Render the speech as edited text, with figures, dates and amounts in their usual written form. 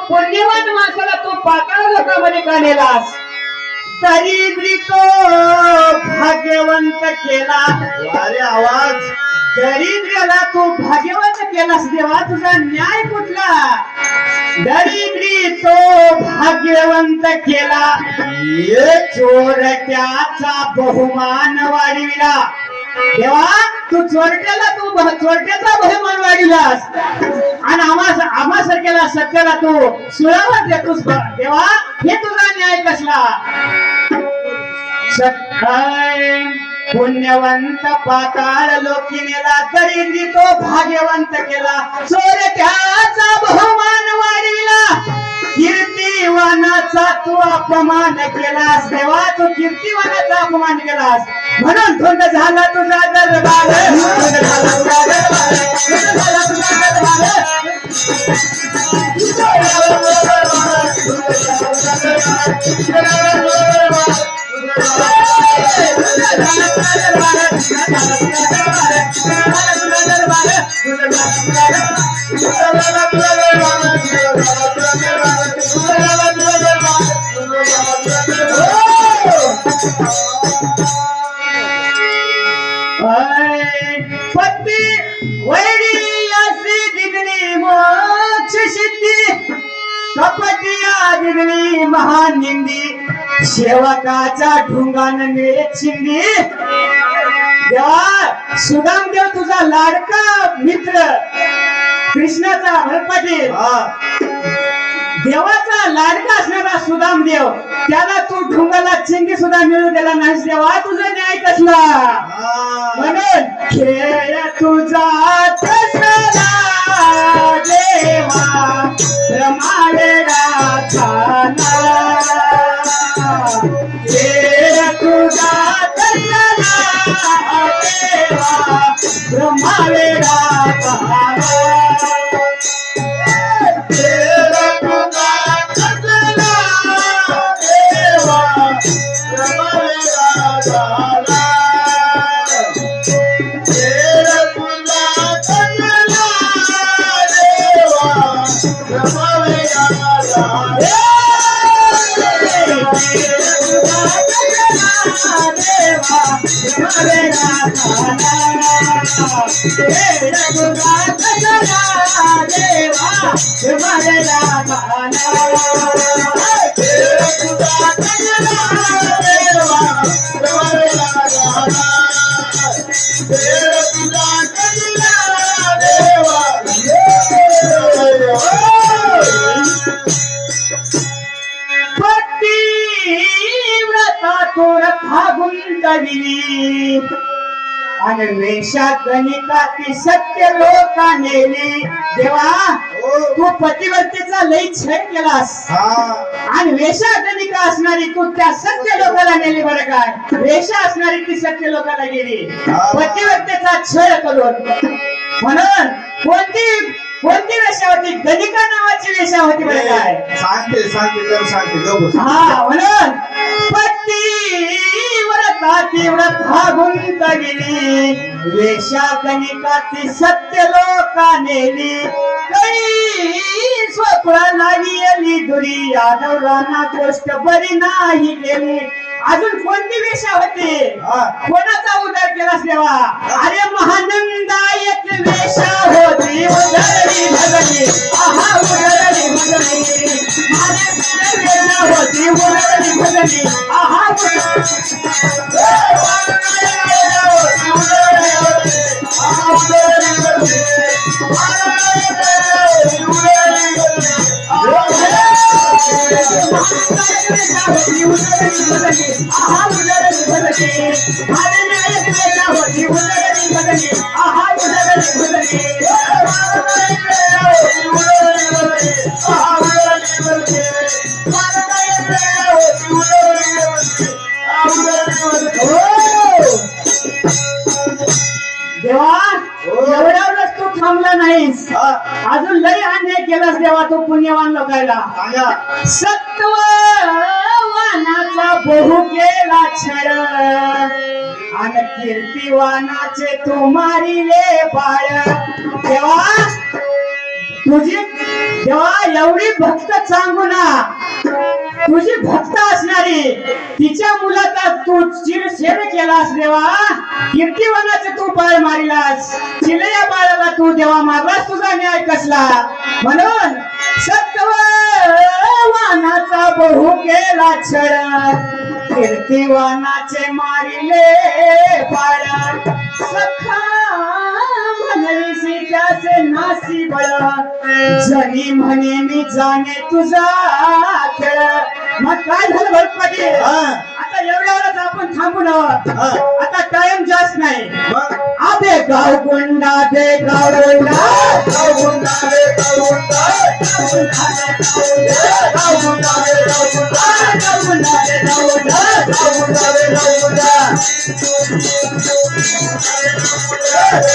पुण्यवान माणसाला तू पाताळ लोकांमध्ये का नेलास? दरिद्री तो भाग्यवंत केला. अरे आवाज दरिद्र्याला तू भाग्यवंत केलास देवा, तुझा न्याय कुठला? दरिद्री तो भाग्यवंत केला, चोरट्याचा बहुमान वाढविला. देवा तू चोरट्याचा बहुमान वाढविलास आणि आम्हासारख्याला सत्याला तू सुळावर देतोस. देवा हे तुझा न्याय कसला? सत्य पुण्यवंत पाताळ लोकिनेला, दरिद्री तो भाग्यवंत केला, चोरट्याचा बहुमान वाढविला, कीर्तिवानाचा तू अपमान केलास. देवा तू कीर्तिवानाचा अपमान केलास म्हणून धुंद झाला तुझा दरबार, धुंद झाला तुझा दरबार, धुंद झाला तुझा दरबार. पत्नी वैरी अशी दिगणी मोक्ष सिद्धी, कपटिया दिगणी महान निंदी, सेवकाचा ढुंगान मिळे छिंदी. देवा सुदाम देव तुझा लाडका मित्र कृष्णाचा भरपाटील, देवाचा लाडका असणारा सुदाम देव, त्याला तू ढुंगाला चिंगी सुद्धा मिळू दिला नाहीस. देवा तुझा न्याय कसला? म्हणून खेळ तुझा कसला देवा, रमावेला झाला. खेळ तुझा कसला देवा, रमावेला झाला. आणि वेशा गणिताची सत्य लोका नेली. देवा तू पतिव्रतेचा लई छळ केलास आणि वेशा गणिका असणारी तू त्या सत्य लोकाला नेली. बरं काय वेशा असणारी ती सत्य लोकाला गेली पतिव्रतेचा छळ करून. म्हणून कोणती वेशा होती? गणिका नावाची वेशा होती. बरं काय सांगते म्हणून पतिव्रता तीव्रता गुंत गेली, वेशा गणिकाची सत्य लोका नेली. कळी स्वप्नाला गेली दुरी, यादवराना गोष्ट बरी नाही गेली. अजून कोणती वेशा होती? कोणाचा उद्धार केला देवा? अरे महानंदायक वेशा होती उधळली भगली, आहा उधळली भगली. वेशा होती उधळली भगली, आहा देवा एवढ्यावरच तू थांबला नाहीस, अजून लय अन्याय केलास देवा तू पुण्यवान लोकायला. सत्ववानाचा बहु केला छळ आणि कीर्तिवानाचे तू मारिले बाळ. देवा तेव्हा एवढी भक्त सांगू ना तुझी भक्त असणारी तिच्या मुलाचा तू चिरशेर केलास देवा कीर्तिवनाचे तू बाळ मारिलास चिलया बाळाला तू देवा मारलास तुझा न्याय कसला म्हणून सत्ववानाचा बहु केला छळ कीर्तिवानाचे मारिले बाळ सखा म्हणविसी त्याचे नासी बळ जनी म्हणे मी जाणे तुझा खेळ मग काय झालं बरं पाटील आता एवढ्यावरच आपण थांबू ना आता टाइम जास्त नाही आबे गाव गुंडा बे गाव गुंडा गाव गुंडा बे गाव गुंडा